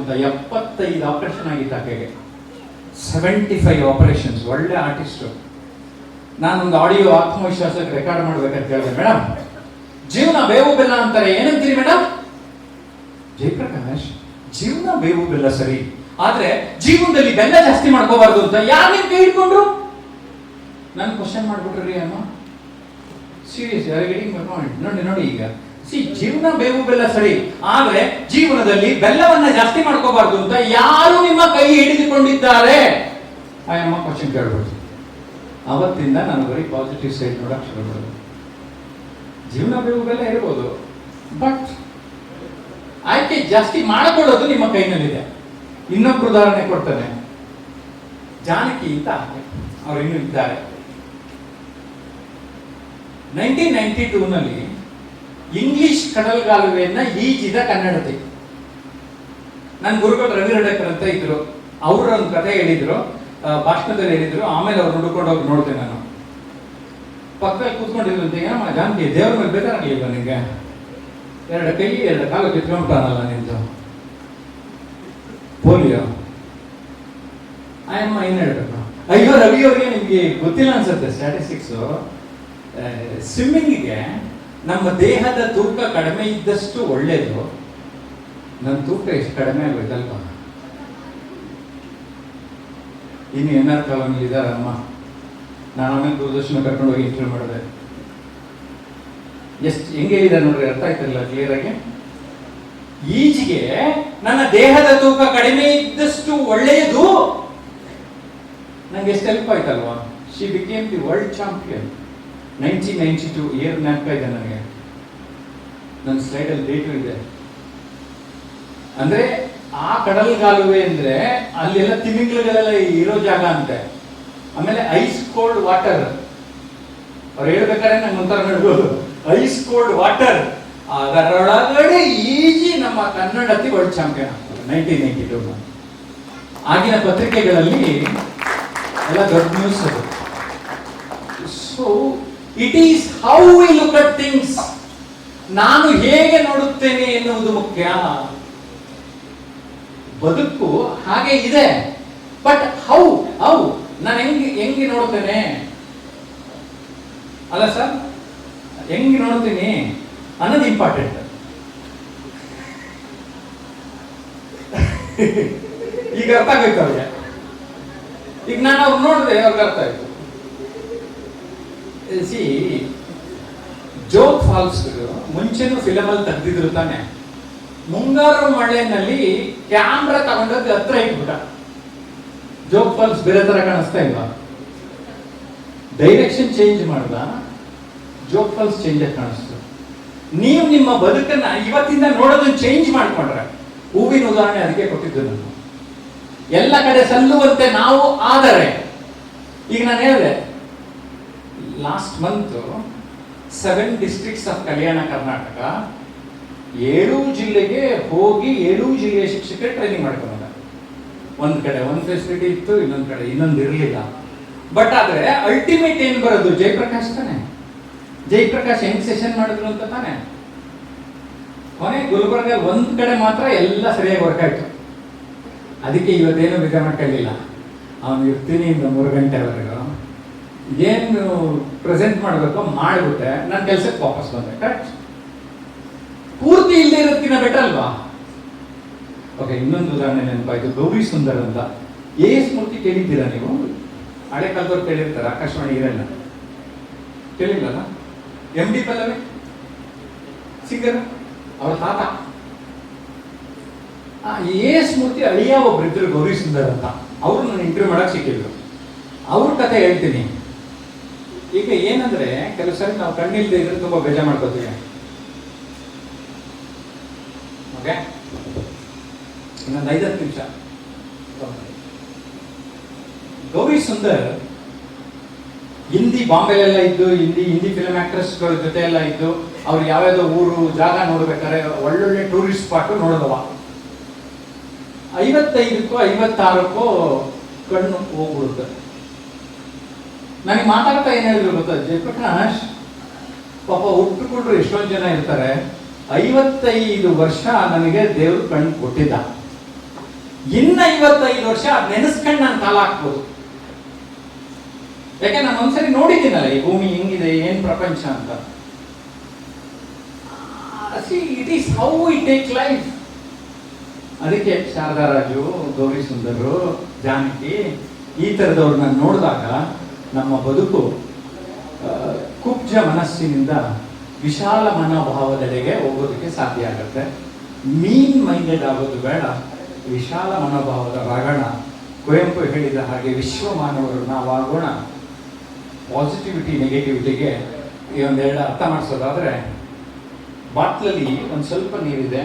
ಗೊತ್ತಾ? 75 ಆಪರೇಷನ್ ಆಗಿತ್ತು ಆಕೆಗೆ. 75 ಆಪರೇಷನ್ಸ್. ಒಳ್ಳೆ ಆರ್ಟಿಸ್ಟು. ನಾನೊಂದು ಆಡಿಯೋ ಆತ್ಮವಿಶ್ವಾಸಕ್ಕೆ ರೆಕಾರ್ಡ್ ಮಾಡ್ಬೇಕಂತ ಕೇಳಿದೆ. ಮೇಡಮ್, ಜೀವನ ಬೇವು ಬೆಲ್ಲ ಅಂತಾರೆ, ಏನಂತೀರಿ ಮೇಡಮ್? ಜಯಪ್ರಕಾಶ್, ಜೀವನ ಬೇವು ಬೆಲ್ಲ ಸರಿ, ಆದ್ರೆ ಜೀವನದಲ್ಲಿ ಬೆಲ್ಲ ಜಾಸ್ತಿ ಮಾಡ್ಕೋಬಾರ್ದು ಅಂತ ಯಾರು ನಿಮ್ ಕೈ ಹಿಡ್ಕೊಂಡ್ರು? ನಾನು ಕ್ವಶನ್ ಮಾಡ್ಬಿಟ್ರಿ ಅಮ್ಮ. ಸೀರಿಯಸ್, ನೋಡಿ ಈಗ ಜೀವನ ಬೇವು ಬೆಲ್ಲ ಸರಿ, ಆದ್ರೆ ಜೀವನದಲ್ಲಿ ಬೆಲ್ಲವನ್ನ ಜಾಸ್ತಿ ಮಾಡ್ಕೋಬಾರ್ದು ಅಂತ ಯಾರು ನಿಮ್ಮ ಕೈ ಹಿಡಿದುಕೊಂಡಿದ್ದಾರೆ? ಅಮ್ಮ ಕ್ವಶನ್ ಕೇಳ್ಬೋದು. ಅವತ್ತಿಂದ ನಾನು ಬರೀ ಪಾಸಿಟಿವ್ ಸೈಡ್ ನೋಡಕ್ ಶುರು ಮಾಡೋದು. ಜೀವನ ಬೇವು ಬೆಲ್ಲ ಇರ್ಬೋದು, ಬಟ್ ಆಯ್ಕೆ ಜಾಸ್ತಿ ಮಾಡಿಕೊಳ್ಳೋದು ನಿಮ್ಮ ಕೈನಲ್ಲಿದೆ. ಇನ್ನೊಬ್ರು ಉದಾಹರಣೆ ಕೊಡ್ತಾನೆ. ಜಾನಕಿ ಅಂತ ಅವ್ರು ಇನ್ನೂ ಇದ್ದಾರೆ. 1992 ಇಂಗ್ಲಿಷ್ ಕಡಲ್ಗಾಲುವೆಯನ್ನ ಈಜಿದ ಕನ್ನಡತೆ. ನನ್ನ ಗುರುಗಳು ರವಿ ರಡಕರ್ ಅಂತ ಇದ್ರು. ಅವರು ಒಂದು ಕಥೆ ಹೇಳಿದ್ರು, ಭಾಷಣದಲ್ಲಿ ಹೇಳಿದ್ರು. ಆಮೇಲೆ ಅವ್ರು ಹುಡುಕೊಂಡು ಹೋಗಿ ನೋಡ್ದೆ. ನಾನು ಪಕ್ಕದಲ್ಲಿ ಕೂತ್ಕೊಂಡಿದ್ರಂತೆ. ಏನಮ್ಮ ಜಾನಕಿ, ದೇವ್ರ ಮೇಲೆ ಬೇಕಾಗಿಲ್ವ ನಿಂಗೆ? 2 ಕೈ 2 ಕಾಲು ಕಿತ್ಕೊಂಡ್ಬಿಟ್ಟಾನಲ್ಲ ನಿಂದು, ಪೋಲಿಯೋ. ಆಯಮ್ಮ ಏನ್ ಹೇಳ್ಬೇಕು? ಅಯ್ಯೋ ರವಿ ಅವ್ರಿಗೆ ನಿಮ್ಗೆ ಗೊತ್ತಿಲ್ಲ ಅನ್ಸುತ್ತೆ ಸ್ಟ್ಯಾಟಿಸ್ಟಿಕ್ಸ್. ಸ್ವಿಮ್ಮಿಂಗಿಗೆ ನಮ್ಮ ದೇಹದ ತೂಕ ಕಡಿಮೆ ಇದ್ದಷ್ಟು ಒಳ್ಳೇದು. ನನ್ನ ತೂಕ ಎಷ್ಟು ಕಡಿಮೆ ಆಗ್ಬೇಕಲ್ವ? ಇನ್ನು NR ಕಾಲೋನಿ ಇದಾರಮ್ಮ. ನಾನು ಆಮೇಲೆ ದೂರದರ್ಶನ ಕರ್ಕೊಂಡು ಹೋಗಿ ಇಂಟರ್ವ್ಯೂ ಮಾಡಿದೆ. ಎಷ್ಟು ಹೆಂಗೆ ಇದೆ ನೋಡ್ರಿ, ಅರ್ಥ ಆಯ್ತಲ್ಲ ಕ್ಲಿಯರ್ ಆಗಿ. ಈಜಿಗೆ ನನ್ನ ದೇಹದ ತೂಕ ಕಡಿಮೆ ಇದ್ದಷ್ಟು ಒಳ್ಳೆಯದು. ನಂಗೆ ಎಷ್ಟು ಹೆಲ್ಪ್ ಆಯ್ತಲ್ವಾ? She became the world champion 1992 year. ಜ್ಞಾಪಕ ಇದೆ ನನಗೆ. ನನ್ನ ಸ್ಲೈಡಲ್ಲಿ ಡೇಟು ಇದೆ. ಅಂದ್ರೆ ಆ ಕಡಲ್ಗಾಲುವೆ ಅಂದ್ರೆ ಅಲ್ಲೆಲ್ಲ ತಿಮಿಂಗ್ಲಗಳೆಲ್ಲ ಇರೋ ಜಾಗ ಅಂತೆ. ಆಮೇಲೆ ಐಸ್ ಕೋಲ್ಡ್ ವಾಟರ್. ಅವ್ರು ಹೇಳ್ಬೇಕಾದ್ರೆ ನಂಗೆ ಒಂಥರ ನಡ್ಬೋದು. ಐಸ್ ಕೋಲ್ಡ್ ವಾಟರ್, ಅದರೊಳಗಡೆ ಈಜಿ ನಮ್ಮ ಕನ್ನಡತಿ ವರ್ಲ್ಡ್ ಚಾಂಪಿಯನ್ ಆಗ್ತದೆ 1992. ಆಗಿನ ಪತ್ರಿಕೆಗಳಲ್ಲಿ ಎಲ್ಲ ದೊಡ್ಡ ನ್ಯೂಸ್ ಅದು. So it is how we look at things. ನಾನು ಹೇಗೆ ನೋಡುತ್ತೇನೆ ಎನ್ನುವುದು ಮುಖ್ಯ. ಬದುಕು ಹಾಗೆ ಇದೆ, ಬಟ್ ಹೌ ನಾನು ಹೆಂಗೆ ನೋಡ್ತೇನೆ ಅಲ್ಲ ಸರ್, ಹೆಂಗೆ ನೋಡ್ತೀನಿ ಅನ್ನೋದು ಇಂಪಾರ್ಟೆಂಟ್. ಈಗ ಅರ್ಥ ಆಗೋಯ್ತು ಅವ್ರಿಗೆ. ಈಗ ನಾನು ಅವ್ರು ನೋಡಿದೆ, ಅವ್ರಿಗೆ ಅರ್ಥ ಆಯ್ತು. ಸಿ, ಜೋಗ್ ಫಾಲ್ಸ್ ಮುಂಚೆನೂ ಫಿಲಮ್ ಅಲ್ಲಿ ತೆಗ್ದಿದ್ರು ತಾನೆ. ಮುಂಗಾರು ಮಳೆನಲ್ಲಿ ಕ್ಯಾಮ್ರಾ ತಗೊಂಡೋಗಿ ಹತ್ರ ಇಟ್ಬಿಟ್ಟ. ಜೋಗ್ ಫಾಲ್ಸ್ ಬೇರೆ ತರ ಕಾಣಿಸ್ತಾ ಇಲ್ವಾ? ಡೈರೆಕ್ಷನ್ ಚೇಂಜ್ ಮಾಡ್ದ, ಜೋಗ್ ಫಾಲ್ಸ್ ಚೇಂಜ್ ಆಗಿ ಕಾಣಿಸ್ತು. ನೀವು ನಿಮ್ಮ ಬದುಕನ್ನ ಇವತ್ತಿಂದ ನೋಡೋದನ್ನ ಚೇಂಜ್ ಮಾಡ್ಕೊಂಡ್ರೆ, ಹೂವಿನ ಉದಾಹರಣೆ ಅದಕ್ಕೆ ಕೊಟ್ಟಿದ್ದು ನಾನು. ಎಲ್ಲ ಕಡೆ ಸಲ್ಲುವಂತೆ ನಾವು ಆದರೆ, ಈಗ ನಾನು ಹೇಳಿದೆ last month 7 districts of Kalyana Karnataka 7 ಜಿಲ್ಲೆಗೆ ಹೋಗಿ 7 ಜಿಲ್ಲೆಯ ಶಿಕ್ಷಕರು ಟ್ರೈನಿಂಗ್ ಮಾಡ್ಕೊಂಡ. ಒಂದ್ ಕಡೆ ಒಂದು ಫೆಸಿಲಿಟಿ ಇತ್ತು, ಇನ್ನೊಂದ್ ಕಡೆ ಇನ್ನೊಂದು ಇರಲಿಲ್ಲ. ಬಟ್ ಆದ್ರೆ ಅಲ್ಟಿಮೇಟ್ ಏನ್ ಬರೋದು? ಜಯಪ್ರಕಾಶ್ ತಾನೆ. ಜಯಪ್ರಕಾಶ್ ಹೆಂಗ್ ಸೆಷನ್ ಮಾಡಿದ್ರು ಅಂತ ತಾನೆ. ಕೊನೆ ಗುಲ್ಬರ್ಗ ಒಂದ್ ಕಡೆ ಮಾತ್ರ ಎಲ್ಲ ಸರಿಯಾಗಿ ವರ್ಕ್ ಆಯ್ತು. ಅದಕ್ಕೆ ಇವತ್ತೇನು ಬಿಗ ಮಾಡ್ಕೊಳ್ಳಿಲ್ಲ. ಅವನು ಇರ್ತೀನಿ ಇಂದ 3 ಗಂಟೆವರೆಗೂ ಏನು ಪ್ರೆಸೆಂಟ್ ಮಾಡಬೇಕು ಮಾಡಿಬಿಟ್ಟೆ, ನನ್ನ ಕೆಲಸಕ್ಕೆ ವಾಪಸ್ ಬಂದೆ. ಕರೆಕ್ಟ್? ಪೂರ್ತಿ ಇಲ್ಲದೆ ಇರೋದಕ್ಕಿಂತ ಬೆಟರ್ ಅಲ್ವಾ? ಓಕೆ, ಇನ್ನೊಂದು ಉದಾಹರಣೆ ನೆನಪಾಯ್ತು. ಗೌರಿ ಸುಂದರ್ ಅಂತ. AS ಮೂರ್ತಿ ಕೇಳಿದ್ದೀರಾ ನೀವು? ಹಳೆ ಕಾಲದವ್ರು ಕೇಳಿರ್ತಾರೆ, ಆಕಾಶವಾಣಿ ಇರಲ್ಲ. ಕೇಳಿಲ್ಲಲ್ಲ? MD ಪಲ್ಲವಿ ಸಿಂಗರ್, ಅವರ ತಾತ. AS ಮೂರ್ತಿ ಅಳಿಯ ಒಬ್ರು ಇದ್ರು, ಗೌರಿ ಸುಂದರ್ ಅಂತ. ಅವರು ನಾನು ಇಂಟರ್ವ್ಯೂ ಮಾಡಕ್ ಸಿಕ್ಕಿದ್ರು. ಅವ್ರ ಕತೆ ಹೇಳ್ತೀನಿ. ಈಗ ಏನಂದ್ರೆ, ಕೆಲವು ಸರಿ ನಾವು ಕಣ್ಣಿಲ್ದೆ ಇದ್ರೆ ತುಂಬಾ ಬೇಜಾರು ಮಾಡ್ಕೋತೀವಿ. ಓಕೆ, ಇನ್ನೊಂದು 5-10 ನಿಮಿಷ. ಗೌರಿ ಸುಂದರ್ ಹಿಂದಿ ಬಾಂಬೆಲೆಲ್ಲ ಇದ್ದು, ಹಿಂದಿ ಫಿಲ್ಮ್ ಆಕ್ಟ್ರೆಸ್ಗಳ ಜೊತೆ ಎಲ್ಲ ಇದ್ದು, ಅವ್ರು ಯಾವ್ಯಾವ್ದೋ ಊರು ಜಾಗ ನೋಡ್ಬೇಕಾದ್ರೆ ಒಳ್ಳೊಳ್ಳೆ ಟೂರಿಸ್ಟ್ ಸ್ಪಾಟ್ ನೋಡಿದವ. 55ಕ್ಕೋ 56ಕ್ಕೋ ಕಣ್ಣು ಹೋಗ್ಬಿಡುತ್ತೆ. ನನಗೆ ಮಾತಾಡ್ತಾ ಏನ್ ಹೇಳಿದ್ರು ಗೊತ್ತಾ? ಜಯಪ್ರಕಾಶ್, ಪಾಪ ಹುಟ್ಟುಕೊಂಡ್ರು ಎಷ್ಟೊಂದು ಜನ ಇರ್ತಾರೆ, 55 ವರ್ಷ ನನಗೆ ದೇವ್ರು ಕಣ್ಣು ಕೊಟ್ಟಿದ್ದ. ಇನ್ನ 55 ವರ್ಷ ಅದ್ ನೆನೆಸ್ಕೊಂಡು ನಾನು ಕಾಲ ಹಾಕ್ಬೋದು. ಯಾಕೆ ನಾನು ಒಂದ್ಸರಿ ನೋಡಿದ್ದೀನಲ್ಲ ಈ ಭೂಮಿ ಹೆಂಗಿದೆ, ಏನ್ ಪ್ರಪಂಚ ಅಂತ. It is how we take life. ಅದಕ್ಕೆ ಶಾರದಾರಾಜು, ಗೌರಿ ಸುಂದರರು, ಜಾನಕಿ ಈ ಥರದವ್ರನ್ನ ನೋಡಿದಾಗ ನಮ್ಮ ಬದುಕು ಕುಬ್ಜ ಮನಸ್ಸಿನಿಂದ ವಿಶಾಲ ಮನೋಭಾವದೆಡೆಗೆ ಹೋಗೋದಕ್ಕೆ ಸಾಧ್ಯ ಆಗುತ್ತೆ. ಮೀನ್ ಮೈಂಡೆಡ್ ಆಗೋದು ಬೇಡ, ವಿಶಾಲ ಮನೋಭಾವದವಾಗೋಣ. ಕುವೆಂಪು ಹೇಳಿದ ಹಾಗೆ ವಿಶ್ವ ಮಾನವರು ನಾವಾಗೋಣ. ಪಾಸಿಟಿವಿಟಿ ನೆಗೆಟಿವಿಟಿಗೆ ಈ ಒಂದೆರಡು ಅರ್ಥ ಮಾಡಿಸೋದಾದ್ರೆ, ಬಾಟ್ಲಲ್ಲಿ ಒಂದು ಸ್ವಲ್ಪ ನೀರಿದೆ,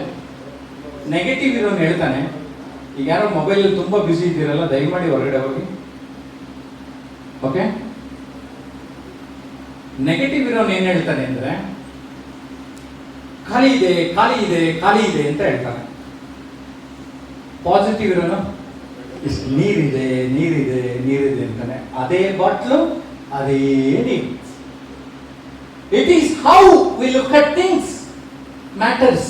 ನೆಗೆಟಿವ್ ಇರೋನು ಹೇಳ್ತಾನೆ, ಈಗ ಯಾರೋ ಮೊಬೈಲ್ ತುಂಬಾ ಬ್ಯುಸಿ ಇದ್ದೀರಲ್ಲ ದಯಮಾಡಿ ಹೊರಗಡೆ ಹೋಗಿ. ಓಕೆ, ನೆಗೆಟಿವ್ ಇರೋನು ಏನ್ ಹೇಳ್ತಾನೆ ಅಂದ್ರೆ ಖಾಲಿ ಇದೆ ಖಾಲಿ ಇದೆ ಖಾಲಿ ಇದೆ ಅಂತ ಹೇಳ್ತಾನೆ. ಪಾಸಿಟಿವ್ ಇರೋನು ಇಷ್ಟು ನೀರಿದೆ ನೀರಿದೆ ನೀರಿದೆ ಅಂತಾನೆ. ಅದೇ ಬಾಟ್ಲು ಅದೇ ನೀರು. It is how we look at things matters.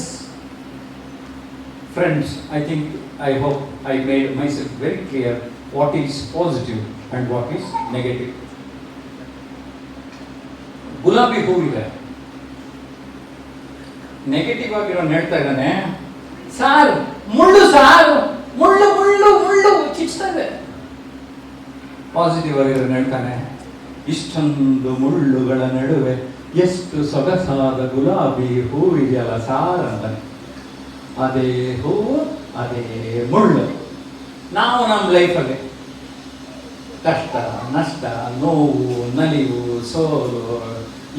Friends, I think, I hope I made myself very clear what is positive and what is negative. ಗುಲಾಬಿ ಹೂವಿದೆ, ನೆಗೆಟಿವ್ ಆಗಿರೋ ಹೇಳ್ತಾ ಇದ್ದಾನೆ, ಸಾರ್ ಮುಳ್ಳು, ಸಾರ್ ಮುಳ್ಳು ಮುಳ್ಳು ಮುಳ್ಳು ಚಿಚ್ತದೆ. ಪಾಸಿಟಿವ್ ಆಗಿರೋ ಹೇಳ್ತಾನೆ, ಇಷ್ಟೊಂದು ಮುಳ್ಳುಗಳ ನಡುವೆ ಎಷ್ಟು ಸೊಗಸಾದ ಗುಲಾಬಿ ಹೂವಿದೆಯಲ್ಲ ಸಾರ್ ಅಂತಾನೆ. ಅದೇ ಹೂವು ಅದೇ ಮುಳ್ಳು. ನಾವು ನಮ್ಮ ಲೈಫಲ್ಲಿ ಕಷ್ಟ, ನಷ್ಟ, ನೋವು, ನಲಿವು, ಸೋಲು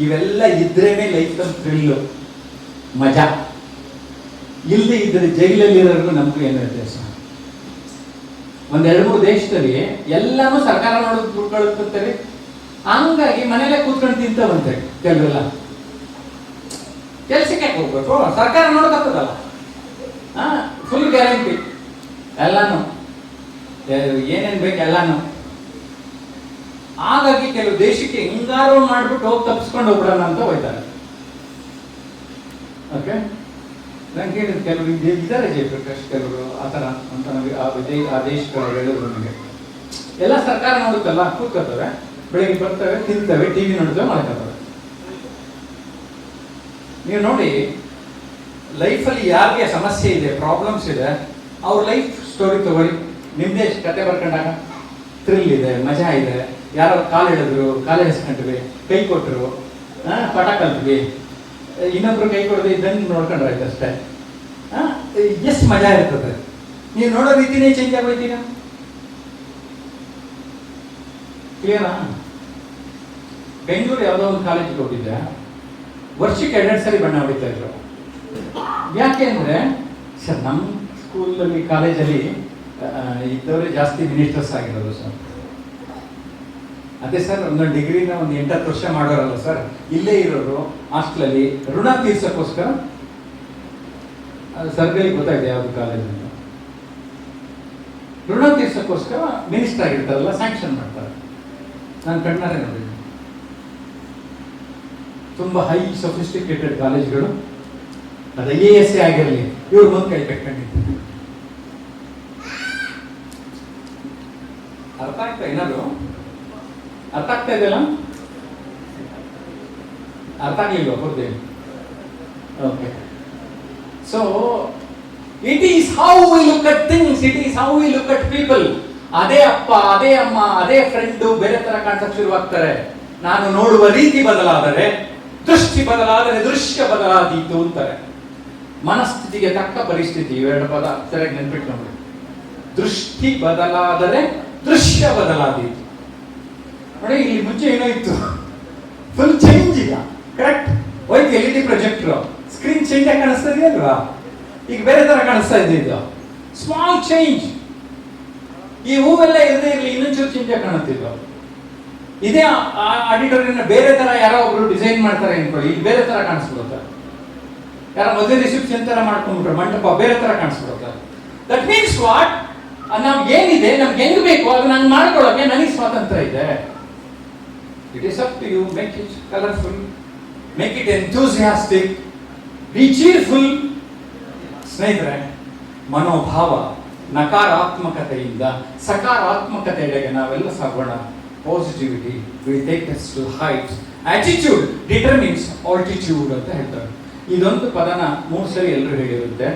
ಇವೆಲ್ಲ ಇದ್ರೇನೆ ಲೈಫಲ್ಲಿ ಥ್ರಿಲ್ಲು, ಮಜಾ. ಇಲ್ಲದೆ ಇದ್ರೆ ಜೈಲಲ್ಲಿರೋರ್ಗು ನಮಗೂ ಏನು ವ್ಯತ್ಯಾಸ? ಒಂದ್ 2-3 ದೇಶದಲ್ಲಿ ಎಲ್ಲಾನು ಸರ್ಕಾರ ಮಾಡೋದು ದುಡ್ಡುಕೊಳ್ಳುತ್ತೇವೆ, ಹಂಗಾಗಿ ಮನೇಲೆ ಕೂತ್ಕೊಂಡು ತಿಂತ ಬಂತೆ. ಕೆಲವೆಲ್ಲ ಕೆಲ್ಸಕ್ಕೆ ಹೋಗ್ಬೇಕು, ಸರ್ಕಾರ ನೋಡೋದಲ್ಲ, ಫುಲ್ ಗ್ಯಾರಂಟಿ ಎಲ್ಲಾನು, ಏನೇನ್ ಬೇಕು ಎಲ್ಲಾನು. ಹಾಗಾಗಿ ಕೆಲವು ದೇಶಕ್ಕೆ ಹಿಂಗಾರು ಮಾಡ್ಬಿಟ್ಟು ಹೋಗಿ ತಪ್ಪಿಸ್ಕೊಂಡು ಹೋಗ್ಬಿಡೋಣ ಅಂತ ಹೋಯ್ತಾರೆ. ಓಕೆ, ನಂಗೆ ಹೇಳಿದ ಕೆಲವರು ಇದ್ದಾರೆ ಜಯಪ್ರಕಾಶ್, ಕೆಲವರು ಆ ಥರ ಅಂತ ಆ ದೇಶದವರು ಹೇಳಿದ್ರು ನನಗೆ. ಎಲ್ಲ ಸರ್ಕಾರ ನೋಡುತ್ತಲ್ಲ, ಕೂತ್ಕೋತವೆ, ಬೆಳಿಗ್ಗೆ ಬರ್ತವೆ, ತಿಂತವೆ, ಟಿವಿ ನೋಡ್ತವೆ, ಮಾಡ್ಕೋತವೆ. ನೀವು ನೋಡಿ, ಲೈಫಲ್ಲಿ ಯಾರಿಗೆ ಸಮಸ್ಯೆ ಇದೆ, ಪ್ರಾಬ್ಲಮ್ಸ್ ಇದೆ, ಅವ್ರ ಲೈಫ್ ಸ್ಟೋರಿ ತಗೊಳ್ಳಿ. ನಿಮ್ದೇ ಕತೆ ಬರ್ಕೊಂಡಾಗ ಥ್ರಿಲ್ ಇದೆ, ಮಜಾ ಇದೆ. ಯಾರೋ ಕಾಲು ಹೇಳಿದ್ರು, ಕಾಲು ಎಳಿಸ್ಕೊಂಡ್ವಿ, ಕೈ ಕೊಟ್ಟರು, ಪಟ ಕಲ್ತ್ವಿ, ಇನ್ನೊಬ್ರು ಕೈ ಕೊಡದೆ ಇದನ್ನು ನೋಡ್ಕೊಂಡ್ರೆ ಆಯ್ತು ಅಷ್ಟೇ. ಎಷ್ಟು ಮಜಾ ಇರ್ತದೆ. ನೀವು ನೋಡೋ ರೀತಿನೇ ಚೇಂಜ್ ಆಗೋಯ್ತೀಗ. ಕ್ಲಿಯರಾ? ಬೆಂಗಳೂರು ಯಾವುದೋ ಒಂದು ಕಾಲೇಜಿಗೆ ಹೋಗಿದ್ದೆ, ವರ್ಷಕ್ಕೆ 2 ಸರಿ ಬಣ್ಣ ಹೊಡಿತಾ ಇದ್ರು. ಯಾಕೆ ಅಂದ್ರೆ ಸರ್, ನಮ್ಮ ಸ್ಕೂಲಲ್ಲಿ ಕಾಲೇಜಲ್ಲಿ ಇದ್ದವರೇ ಜಾಸ್ತಿ ಮಿನಿಸ್ಟರ್ಸ್ ಆಗಿರೋದು ಸರ್. ಅದೇ ಸರ್, ಒಂದೊಂದು ಡಿಗ್ರಿನ ಒಂದು 8-10 ವರ್ಷ ಮಾಡೋರಲ್ಲ ಸರ್, ಇಲ್ಲೇ ಇರೋರು ಹಾಸ್ಟೆಲಲ್ಲಿ ಋಣ ತೀರ್ಸೋಕ್ಕೋಸ್ಕರ. ಸರ್ಗಳಿಗೆ ಗೊತ್ತಾಗಿದೆ ಯಾವ್ದು ಕಾಲೇಜ್ ಅಂತ. ಋಣ ತೀರ್ಸೋಕ್ಕೋಸ್ಕರ ಮಿನಿಸ್ಟರ್ ಆಗಿರ್ತಾರಲ್ಲ, ಸ್ಯಾಂಕ್ಷನ್ ಮಾಡ್ತಾರೆ. ನಾನು ಕಣ್ಣಾರೆ ನೋಡಿದ್ದೀನಿ. ತುಂಬಾ ಹೈ ಸೊಫಿಸ್ಟಿಕೇಟೆಡ್ ಕಾಲೇಜ್ಗಳು, ಅದು IAS ಆಗಿರಲಿ, ಇವ್ರ ಮುಂದೆ ಕೈ ಕಟ್ಕೊಂಡಿದ್ದೀನಿ. ಅರ್ಥ ಆಗ್ತಾ ಏನಾದ್ರು? ಅರ್ಥ ಆಗ್ತಾ ಇದೆಯಲ್ಲ? ಅರ್ಥ ಆಗ್ಲಿಲ್ವಾ? ಕೊಡ್ತೇನೆ. Okay, so it is how we look at things, it is how we look at people. ಅದೇ ಅಪ್ಪ, ಅದೇ ಅಮ್ಮ, ಅದೇ ಫ್ರೆಂಡು ಬೇರೆ ತರ ಕಾಣಿಸಕ್ ಶುರುವಾಗ್ತಾರೆ. ನಾನು ನೋಡುವ ರೀತಿ ಬದಲಾದರೆ, ದೃಷ್ಟಿ ಬದಲಾದರೆ ದೃಶ್ಯ ಬದಲಾದೀತು ಅಂತಾರೆ. ಮನಸ್ಥಿತಿಗೆ ತಕ್ಕ ಪರಿಸ್ಥಿತಿ, ಇವೆರಡು ಪದ ಸರಿಯಾಗಿ ನೆನ್ಪಿಟ್ಕೊಂಡು. ದೃಷ್ಟಿ ಬದಲಾದರೆ ದೃಶ್ಯ ಬದಲಾದೀತು. ನೋಡಿ, ಇಲ್ಲಿ ಮುಂಚೆ ಏನೋ ಇತ್ತು, ಫುಲ್ ಚೇಂಜ್ ಈಗ. ಕರೆಕ್ಟ್, ಹೋಯ್ತು LED ಪ್ರೊಜೆಕ್ಟರ್, ಸ್ಕ್ರೀನ್ ಚೇಂಜ್ ಆಗಿ ಕಾಣಿಸ್ತಾ ಇದೆಯಲ್ವಾ? ಈಗ ಬೇರೆ ತರ ಕಾಣಿಸ್ತಾ ಇದೆ. ಇದು ಸ್ಮಾಲ್ ಚೇಂಜ್. ಈ ಹೂವೆಲ್ಲ ಇರದೇ ಇರಲಿ, ಇನ್ನೊಂಚೂರು ಚೇಂಜ್ ಆಗಿ ಕಾಣುತ್ತಿಲ್ಲ. ಇದೇ ಆಡಿಟೋರಿಯಂ ಬೇರೆ ತರ ಯಾರೋ ಒಬ್ರು ಡಿಸೈನ್ ಮಾಡ್ತಾರೆ ಅನ್ಕೊಳ್ಳಿ, ಇಲ್ಲಿ ಬೇರೆ ತರ ಕಾಣಿಸ್ಬಿಡುತ್ತೆ. ಯಾರೋ ಮದುವೆ ರಿಸೆಪ್ಷನ್ ತರ ಮಾಡ್ಕೊಂಡ್ಬಿಟ್ರೆ ಮಂಟಪ ಬೇರೆ ತರ ಕಾಣಿಸ್ಬಿಡುತ್ತೆ. That means what? ನಮ್ಗೆ ಏನಿದೆ, ನಮ್ಗೆ ಹೆಂಗ್ ಬೇಕು ಅದು ನಂಗೆ ಮಾಡ್ಕೊಳ್ಳೋಕೆ ನನಗೆ ಸ್ವಾತಂತ್ರ್ಯ ಇದೆ. It is up to you. Make it colourful, make it enthusiastic, be cheerful. ಸ್ನೇಹಿತರೆ, ಮನೋಭಾವ ನಕಾರಾತ್ಮಕತೆಯಿಂದ ಸಕಾರಾತ್ಮಕತೆಯೆಡೆಗೆ ನಾವೆಲ್ಲ ಸಾಗೋಣ. Positivity will take us to heights. Attitude determines altitude ಅಂತ ಹೇಳ್ತಾರೆ. ಇದೊಂದು ಪದನ 3 ಸರಿ ಎಲ್ಲರೂ ಹೇಳಿರುತ್ತೆ.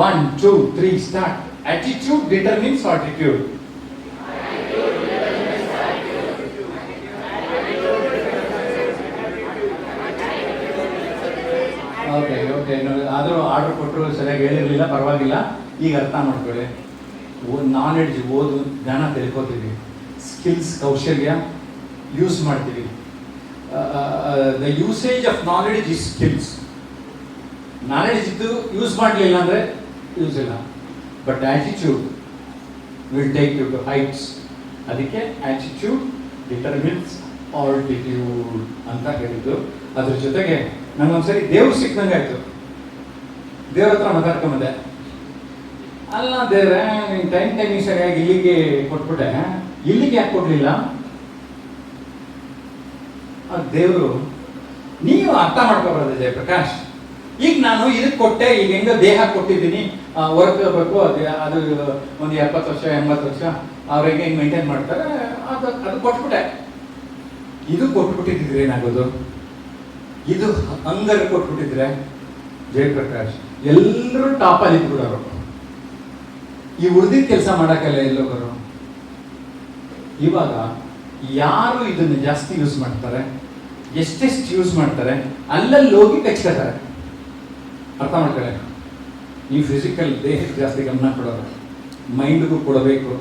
1 2 3 start. Attitude determines altitude. Okay okay, ಆದರೂ ಆರ್ಡರ್ ಕೊಟ್ಟರು ಸರಿಯಾಗಿ ಹೇಳಿರಲಿಲ್ಲ, ಪರವಾಗಿಲ್ಲ. ಈಗ ಅರ್ಥ ಮಾಡ್ಕೊಳ್ಳಿ. ನಾಲೆಡ್ಜ್, ಓದು, ಜ್ಞಾನ ತಿಳ್ಕೊತೀವಿ, ಸ್ಕಿಲ್ಸ್ ಕೌಶಲ್ಯ ಯೂಸ್ ಮಾಡ್ತೀವಿ. The usage of knowledge is skills. Knowledge ಇದ್ದು ಯೂಸ್ ಮಾಡಲಿಲ್ಲ ಅಂದರೆ ಯೂಸ್ ಇಲ್ಲ. But attitude will take you to heights. ಅದಕ್ಕೆ ಆಟಿಟ್ಯೂಡ್ ಡಿಟರ್ಮಿನ್ಸ್ ಆಲ್ಟಿಟ್ಯೂಡ್ ಅಂತ ಹೇಳಿದ್ದು. ಅದ್ರ ಜೊತೆಗೆ ನನಗೊಂದ್ಸರಿ ದೇವ್ರು ಸಿಕ್ಕಂಗೆ ಆಯಿತು. ದೇವ್ರ ಹತ್ರ ಮಾತಾಡ್ಕೊಂಬಂದೆ. ಅಲ್ಲ ದೇವ್ರೆ, ನೀನು ಟೈಮಿಂಗ್ ಸರಿಯಾಗಿ ಇಲ್ಲಿಗೆ ಕೊಟ್ಬಿಟ್ಟೆ, ಇಲ್ಲಿಗೆ ಯಾಕೆ ಕೊಡಲಿಲ್ಲ? ದೇವರು, ನೀವು ಅರ್ಥ ಮಾಡ್ಕೋಬಾರ್ದು ಜಯಪ್ರಕಾಶ್. ಈಗ ನಾನು ಇದಕ್ಕೆ ಕೊಟ್ಟೆ, ಈಗ ಹೆಂಗ ದೇಹ ಕೊಟ್ಟಿದ್ದೀನಿ, ಹೊರಕೋಬೇಕು, ಅದು ಒಂದು 70 ವರ್ಷ 80 ವರ್ಷ ಅವ್ರಿಗೆ ಹೆಂಗೆ ಮೇಂಟೈನ್ ಮಾಡ್ತಾರೆ, ಅದು ಕೊಟ್ಬಿಟ್ಟೆ. ಇದು ಕೊಟ್ಬಿಟ್ಟಿದ್ರೆ ಏನಾಗೋದು? ಇದು ಹಂಗರ್ ಕೊಟ್ಬಿಟ್ಟಿದ್ರೆ ಜಯಪ್ರಕಾಶ್ ಎಲ್ಲರೂ ಟಾಪಲ್ಲಿ ಇದ್ಬಿಡೋರು. ಈ ಉಳಿದಿದ್ದ ಕೆಲಸ ಮಾಡೋಕ್ಕೆಲ್ಲ ಎಲ್ಲೋಗರು. ಇವಾಗ ಯಾರು ಇದನ್ನು ಜಾಸ್ತಿ ಯೂಸ್ ಮಾಡ್ತಾರೆ, ಎಷ್ಟೆಷ್ಟು ಯೂಸ್ ಮಾಡ್ತಾರೆ, ಅಲ್ಲಲ್ಲಿ ಹೋಗಿ ಕಚ್ಕೋತಾರೆ. ಅರ್ಥ ಮಾಡ್ತಾರೆ. ನೀವು ಫಿಸಿಕಲ್ ದೇಹಕ್ಕೆ ಜಾಸ್ತಿ ಗಮನ ಕೊಡೋರು, ಮೈಂಡ್ಗೂ ಕೊಡಬೇಕು.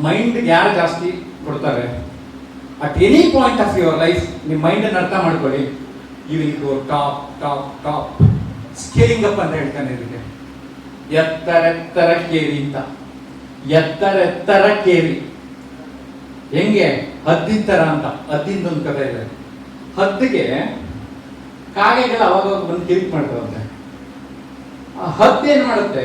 ಮೈಂಡ್ಗೆ ಯಾರು ಜಾಸ್ತಿ ಕೊಡ್ತಾರೆ, at any point of your life ನಿಮ್ಮ ಮೈಂಡನ್ನು ಅರ್ಥ ಮಾಡ್ಕೊಳ್ಳಿ. You will go top top top. Scaling up ಅಂತ ಹೇಳ್ತಾನೆ ಇದಕ್ಕೆ. ಎತ್ತರೆತ್ತರಕ್ಕೇರಿ ಅಂತ. ಎತ್ತರೆತ್ತರಕ್ಕೇರಿ ಹೆಂಗೆ? ಹದ್ದಿನ ಥರ ಅಂತ. ಹದ್ದಿಂದೊಂದು ಕಥೆ ಇದೆ. ಹದ್ದಿಗೆ ಕಾಗೆಗಳು ಅವಾಗ ಬಂದು ಕಿರಿಕ್ ಮಾಡ್ತಾವಂತೆ. ಆ ಹದ್ದು ಏನು ಮಾಡುತ್ತೆ,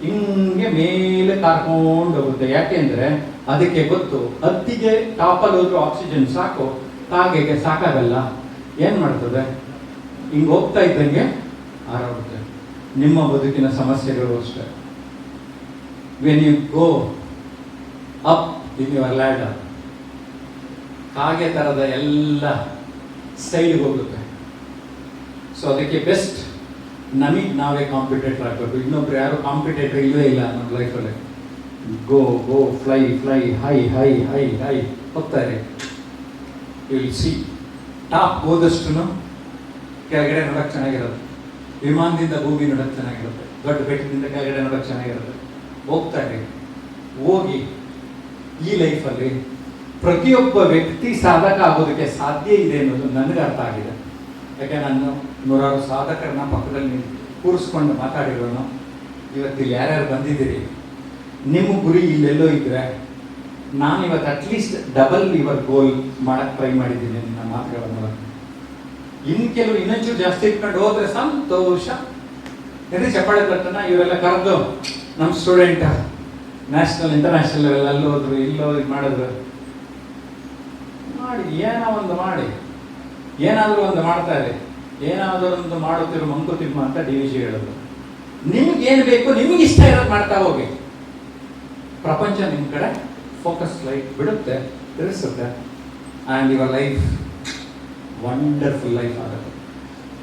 ಹಿಂಗೆ ಮೇಲೆ ಕಾರ್ಕೊಂಡು ಹೋಗುತ್ತೆ. ಯಾಕೆಂದ್ರೆ ಅದಕ್ಕೆ ಗೊತ್ತು, ಹದ್ದಿಗೆ ಟಾಪಲ್ಲಿ ಹೋದ್ರೂ ಆಕ್ಸಿಜನ್ ಸಾಕು, ಕಾಗೆಗೆ ಸಾಕಾಗಲ್ಲ. ಏನು ಮಾಡ್ತದೆ, ಹಿಂಗೆ ಹೋಗ್ತಾ ಇದ್ದಂಗೆ ಆರೋಗುತ್ತೆ. ನಿಮ್ಮ ಬದುಕಿನ ಸಮಸ್ಯೆಗಳು ಅಷ್ಟೇ. When you go up in your ladder, ಕಾಗೆ ಥರದ ಎಲ್ಲ ಸ್ಟೈಲ್ಗೆ ಹೋಗುತ್ತೆ. ಸೊ ಅದಕ್ಕೆ ಬೆಸ್ಟ್ ನಮಗೆ ನಾವೇ ಕಾಂಪಿಟೇಟರ್ ಆಗಬೇಕು. ಇನ್ನೊಬ್ರು ಯಾರು ಕಾಂಪಿಟೇಟರ್ ಇಲ್ಲವೇ ಇಲ್ಲ ನಮ್ಮ ಲೈಫಲ್ಲಿ. Go go fly fly high high high high ಹೋಗ್ತಾರೆ. ಯು ವಿಲ್ ಸಿ ಟಾಪ್ ಹೋದಷ್ಟು ಕೆಳಗಡೆ ನೋಡೋಕೆ ಚೆನ್ನಾಗಿರುತ್ತೆ. ವಿಮಾನದಿಂದ ಭೂಮಿ ನೋಡೋಕೆ ಚೆನ್ನಾಗಿರುತ್ತೆ. ದೊಡ್ಡ ಬೆಟ್ಟದಿಂದ ಕೆಳಗಡೆ ನೋಡೋಕೆ ಚೆನ್ನಾಗಿರುತ್ತೆ. ಹೋಗ್ತಾರೆ. ಹೋಗಿ ಈ ಲೈಫಲ್ಲಿ ಪ್ರತಿಯೊಬ್ಬ ವ್ಯಕ್ತಿ ಸಾಧಕ ಆಗೋದಕ್ಕೆ ಸಾಧ್ಯ ಇದೆ ಅನ್ನೋದು ನನಗೆ ಅರ್ಥ ಆಗಿದೆ. ಯಾಕೆ ನಾನು 100 ಸಾಧಕರನ್ನ ಪಕ್ಕದಲ್ಲಿ ಕೂರಿಸ್ಕೊಂಡು ಮಾತಾಡಿರೋನು. ಇವತ್ತಿಲ್ಲಿ ಯಾರ್ಯಾರು ಬಂದಿದ್ದೀರಿ, ನಿಮ್ಮ ಗುರಿ ಇಲ್ಲೆಲ್ಲೋ ಇದ್ದರೆ ನಾನು ಇವತ್ತು ಅಟ್ಲೀಸ್ಟ್ ಡಬಲ್ ಯುವರ್ ಗೋಲ್ ಮಾಡೋಕ್ಕೆ ಟ್ರೈ ಮಾಡಿದ್ದೀನಿ ನನ್ನ ಮಾತುಗಳ ಮೂಲಕ. ಕೆಲವು ಇನ್ನೊಂಚೂರು ಜಾಸ್ತಿ ಇಟ್ಕೊಂಡು ಹೋದರೆ ಸಂತೋಷ. ಎಲ್ಲಿ ಚಪ್ಪಾಳೆ ತಟ್ಟನ ಇವರೆಲ್ಲ ಕರೆದು ನಮ್ಮ ಸ್ಟೂಡೆಂಟ್ ನ್ಯಾಷನಲ್ ಇಂಟರ್ನ್ಯಾಷನಲ್ ಲೆವೆಲ್ ಅಲ್ಲಿ ಹೋದ್ರು, ಇಲ್ಲೋ ಇದು ಮಾಡಿದ್ರು. ಮಾಡಿ ಏನೋ ಒಂದು ಮಾಡಿ, ಏನಾದರೂ ಒಂದು ಮಾಡ್ತಾ ಇದೆ. ಏನಾದರೂ ಒಂದು ಮಾಡುತ್ತಿರೋ ಮಂಕುತಿಮ್ಮ ಅಂತ DVG ಹೇಳೋದು. ನಿಮ್ಗೇನು ಬೇಕು, ನಿಮ್ಗೆ ಇಷ್ಟ ಇರೋದು ಮಾಡ್ತಾ ಹೋಗಿ. ಪ್ರಪಂಚ ನಿಮ್ಮ ಕಡೆ ಫೋಕಸ್ ಲೈಫ್ ಬಿಡುತ್ತೆ, ತಿಳಿಸುತ್ತೆ. And your life wonderful life ಆಗುತ್ತೆ,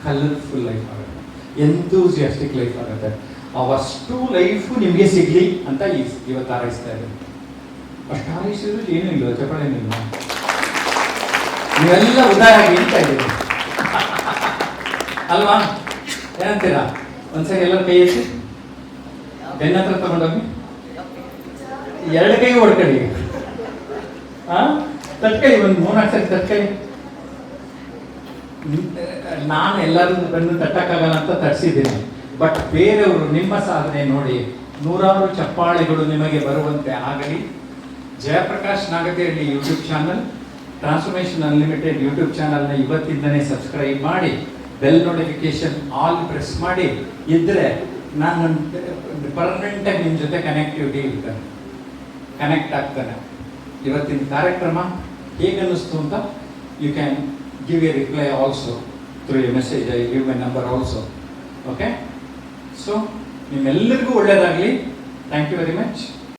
ಕಲರ್ಫುಲ್ ಲೈಫ್ ಆಗುತ್ತೆ, ಎಂತೂಸಿಯಾಸ್ಟಿಕ್ ಲೈಫ್ ಆಗುತ್ತೆ. ಅವಷ್ಟು ಲೈಫು ನಿಮಗೆ ಸಿಗಲಿ ಅಂತ ಇವತ್ತು ಹಾರೈಸ್ತಾ ಇದ್ದೀನಿ. ಅಷ್ಟು ಹಾರೈಸಿದ್ರು ಏನೂ ಇಲ್ಲ, ಚಪಳೇನಿಲ್ಲ. ನೀವೆಲ್ಲ ಉದಾಹರಣೆ ಅಂತ ಇದ್ದೀರಿ ಅಲ್ವಾ? ಏನಂತೀರಾ? ಒಂದ್ಸರಿ ಎಲ್ಲರ ಕೈ ಎತ್ತಿ ಬೆನ್ನ ಹತ್ರ ತಗೊಂಡೋಗಿ 2 ಕೈ ಹೊಡ್ಕೊಳ್ಳಿ. ತಟ್ಕಳಿ, ಒಂದು 3-4 ಸರಿ ತಟ್ಕಳಿ. ನಾನು ಎಲ್ಲರೂ ಬೆನ್ನು ತಟ್ಟಕ್ಕಾಗಲ್ಲ ಅಂತ ತಟ್ಸಿದ್ದೀನಿ. ಬಟ್ ಬೇರೆಯವರು ನಿಮ್ಮ ಸಾಧನೆ ನೋಡಿ 100 ಚಪ್ಪಾಳೆಗಳು ನಿಮಗೆ ಬರುವಂತೆ ಆಗಲಿ. Jayaprakash Nagathihalli YouTube channel, transformation unlimited YouTube ಚಾನಲ್ನ ಇವತ್ತಿಂದನೇ ಸಬ್ಸ್ಕ್ರೈಬ್ ಮಾಡಿ, ಬೆಲ್ ನೋಟಿಫಿಕೇಶನ್ ಆಲ್ ಪ್ರೆಸ್ ಮಾಡಿ ಇದ್ದರೆ ನಾನು ಪರ್ಮನೆಂಟಾಗಿ ನಿಮ್ಮ ಜೊತೆ ಕನೆಕ್ಟಿವಿಟಿ ಇರ್ತಾನೆ, ಕನೆಕ್ಟ್ ಆಗ್ತಾನೆ. ಇವತ್ತಿನ ಕಾರ್ಯಕ್ರಮ ಹೇಗನ್ನಿಸ್ತು ಅಂತ you can give a reply also through a message. I give my number also. Okay, so ನಿಮ್ಮೆಲ್ಲರಿಗೂ ಒಳ್ಳೆಯದಾಗಲಿ. Thank you very much.